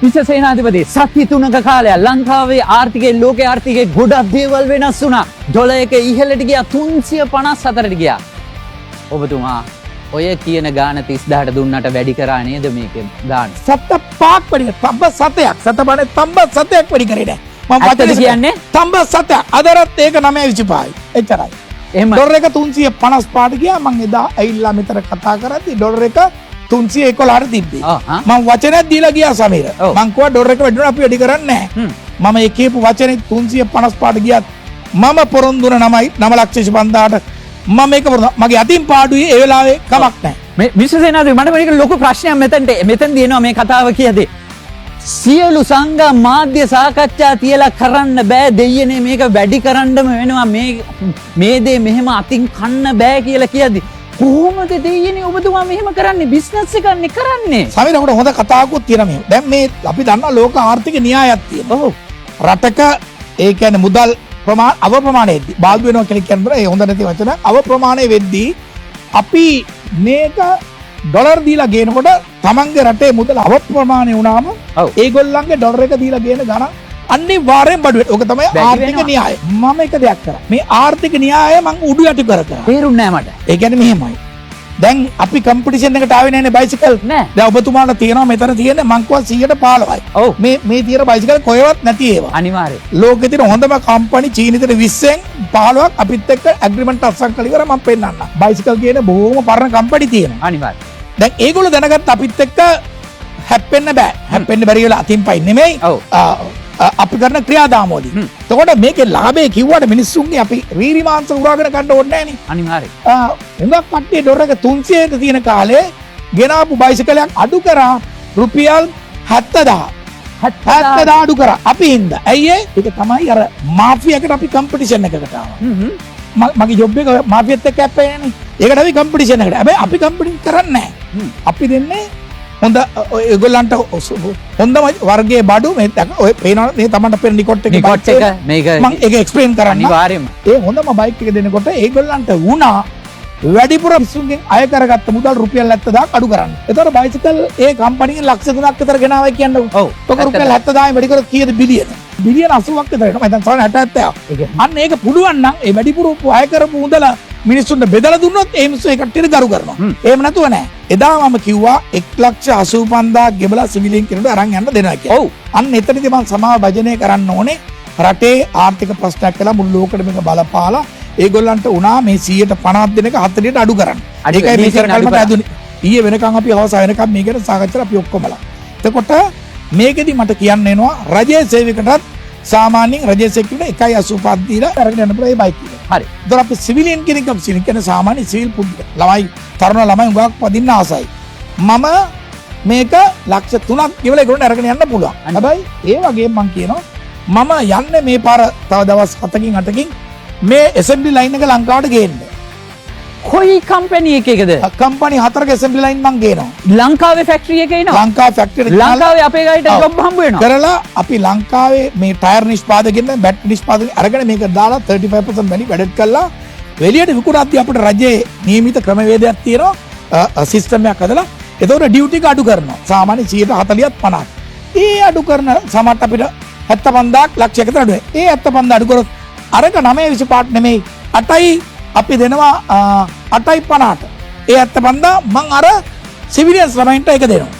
විශේෂේනාධිපති සති 3ක කාලයක් ලංකාවේ ආර්ථිකයේ ලෝකයේ ආර්ථිකයේ ගොඩක් දේවල් වෙනස් වුණා. ඩොලර් එක ඉහළට ගියා 354ට ගියා. ඔබතුමා ඔය කියන ගාන 30000ට දුන්නට වැඩි කරා නේද මේකේ ගාන? 75ක් වැඩි තඹ 7ක් සතපනේ තඹ 7ක් වැඩි කරේ නෑ. මම ඇත්තද කියන්නේ? තඹ 7ක් අදරත් ඒක 9.25යි. එච්චරයි. එහෙම ඩොලර් එක 355ට ගියා. මම එදා ඇවිල්ලා මෙතන කතා කරද්දි ඩොලර් එක 311ට තිබ්බේ. මම වචනයක් දීලා ගියා සමීර. මං කිව්වා ඩොලර් එක වැඩි වුණා අපි වැඩි කරන්නේ නැහැ. මම ඒ කියපු වචනේ 355ට ගියත් මම පොරොන්දු වුණ 9,50,000ට මම මේක පොරොන්දු මගේ අතින් පාඩුවේ ඒ වෙලාවේ කමක් නැහැ. මේ විශේෂේනාධිපති මට මේක ලොකු ප්‍රශ්නයක් මෙතෙන්දී එනවා මේ කතාව කියදී. සියලු සංඝ මාධ්‍ය සාකච්ඡා තියලා කරන්න බෑ දෙයියනේ මේක වැඩි කරන්නම වෙනවා මේ දේ මෙහෙම අතින් කන්න බෑ කියලා කියද්දි කොහොමද දෙයියනේ ඔබතුමා මෙහෙම කරන්නේ බිස්නස් එකන්නේ කරන්නේ සමීර අපිට හොඳ කතාවකුත් තියෙනවා මේ. දැන් මේ අපි දන්නවා ලෝක ආර්ථික න්‍යායක් තියෙනවා. ඔව්. රටක ඒ කියන්නේ මුදල් අව ප්‍රමාණයේදී බාල්දු වෙනවා කියලා කියන්නේ ඒ හොඳ නැති වචන අව ප්‍රමාණය වෙද්දී අපි මේක ඩොලර් දීලා ගේනකොට තමන්ගේ රටේ මුදල අව ප්‍රමාණය වුණාම ඒගොල්ලන්ගේ ඩොලර් එක දීලා ගේන ගණන් අනිවාර්යෙන් බඩු වෙනවා. ඔක තමයි ආර්ථික න්‍යාය. මම එක දෙයක් කරා. මේ ආර්ථික න්‍යාය මම උඩු යටි කරා. තේරුන්නේ නැහැ මට. ඒ කියන්නේ මෙහෙමයි. දැන් අපි කම්පිටිෂන් එකට ආවේ නැනේ බයිසිකල්. නෑ. දැන් ඔබතුමාට තියෙනවා මෙතන තියෙන්නේ මං කිව්වා 115යි. ඔව්. මේ තියෙන බයිසිකල් කොහෙවත් නැති ඒවා. අනිවාර්යයෙන්. ලෝකෙ තියෙන හොඳම කම්පැනි චීනෙට 20න් 15ක් අපිත් එක්ක ඇග්‍රීමන්ට් අස්සම් කළේ ඉවර මම පෙන්නන්නම්. බයිසිකල් කියන බොහොම පරණ කම්පැනි තියෙනවා. අනිවාර්යයෙන්. දැන් ඒගොල්ලෝ දැනගත්ත අපිත් එක්ක හැප්පෙන්න බෑ. හැප්පෙන්න බැරි වෙලා අතින් පයින් නෙමෙයි. ඔව්. අපි කරන ක්‍රියාදාමවලදී. එතකොට මේකේ ලාභේ කිව්වට මිනිස්සුන්ගේ අපි රීරි මාංශ උරාගෙන ගන්න ඕනේ නෑනේ. අනිවාර්යයෙන්. හුඟක් කට්ටිය ඩොලර් එක 300ක තියෙන කාලේ ගෙනාපු බයිසිකලයක් අඩු කරා රුපියල් 70,000 අඩු කරා. අපි හින්දා. ඇයි ඒ? ඒක තමයි අර මාෆියාකට අපි කම්පිටිෂන් එකකට ආවා. මගේ ජොබ් එක මාෆියත් එක්ක ඇප්පේනේ. ඒකට අපි කම්පිටිෂන් එකට. හැබැයි අපි කම්පිටිෂන් කරන්නේ නැහැ. අපි දෙන්නේ හොඳ ඒගොල්ලන්ට හොඳම වර්ගයේ බඩු මේ ඔය පේනවා මේ තමන්ට පේන නිකොට් එක මේක මම ඒක එක්ස්ප්ලেইন කරන්න අනිවාර්යයෙන්ම ඒ හොඳම බයික් එක දෙනකොට ඒගොල්ලන්ට වුණා වැඩිපුර මිනිස්සුන්ගෙන් අය කරගත්ත මුදල් රුපියල් 70,000 අඩු කරන්න. ඒතකොට බයිසිකල් ඒ කම්පැනිගෙන් ලක්ෂ 3ක් විතර ගෙනාවයි කියන්නේ. ඔව්. ඒක රුපියල් 70,000 වැඩි කරොත් කීයද බිලියන? බිලියන 80ක් විතර එනවා. දැන් 70 අන්න ඒක පුළුවන් නම් ඒ වැඩිපුර අය කරපු මුදල මිනිස්සුන්ට බෙදලා දුන්නොත් ඒ මිනිස්සු ඒ කට්ටියට ගරු කරනවා. එහෙම නැතුව නෑ. එදා මම කිව්වා 1,85,000 ගෙබලා සිවිලියන් කෙනෙකුට අරන් යන්න දෙනවා කියලා. ඔව්. අන්න එතනදී මම සමාව භජනය කරන්න ඕනේ. රටේ ආර්ථික ප්‍රශ්නයක් කියලා මුළු ලෝකෙට මේක බලපාලා ඒගොල්ලන්ට උනා මේ 150 දෙනක 40ට අඩු කරන්න. ඒකයි මේ කරකල්මට ඇදුනේ. ඊයේ වෙනකන් අපි හවස වෙනකන් මේ ගැන සාකච්ඡා කරලා අපි ඔක්කොමලා. එතකොට මේකෙදි මට කියන්න එනවා රජයේ සේවකටත් සාමාන්‍යයෙන් රජයේ සේවකෙකුට 1.85 දීලා අරගෙන යන්න පුළුවන් මේ බයික් එක. හරි. ඒතර අපි සිවිලියන් කෙනෙක් අපි සිවිල් කියන්නේ සාමාන්‍ය සිවිල් පුද්ගල. ළමයි තරුණ ළමයි උගක් පදින්න ආසයි. මම මේක ලක්ෂ 3ක් ගෙවලා ඒගොල්ලන්ට අරගෙන යන්න පුළුවන්. හැබැයි ඒ වගේම මම කියනවා මම යන්නේ මේ පාර තව දවස් 7කින් 8කින් මේ ඇසෙම්බලි ලයින් එක ලංකාවට ගේන්න. කොයි කම්පැනි එකකද? කම්පැනි 4ක ඇසෙම්බලි ලයින් මං ගේනවා. ලංකාවේ ෆැක්ටරි එකේ ඉනවා. ලංකාවේ ෆැක්ටරි එකේ ලංකාවේ අපේ ගායට ජොබ් හම්බ වෙනවා. කරලා අපි ලංකාවේ මේ ටයර් නිෂ්පාදකෙන් බැටරි නිෂ්පාදකෙන් අරගෙන මේක දාලා 35% වැඩි වැඩ කළා. එළියට විකුණද්දී අපිට රජයේ නියමිත ක්‍රමවේදයක් තියෙනවා සිස්ටම් එකක් හදලා. ඒතකොට ඩියුටි එක අඩු කරනවා. සාමාන්‍ය 140ක් 50ක්. ඒ අඩු කරන සමහරට අපිට 75,000ක් ලක්ෂයකට අඩු වෙයි. ඒ 75,000 අඩු කරොත් අරක 9.25 නෙමෙයි 8යි අපි දෙනවා 8.50ට. ඒ 75,000 මං අර සිවිලියන්ස් ළමයින්ට ඒක දෙනවා.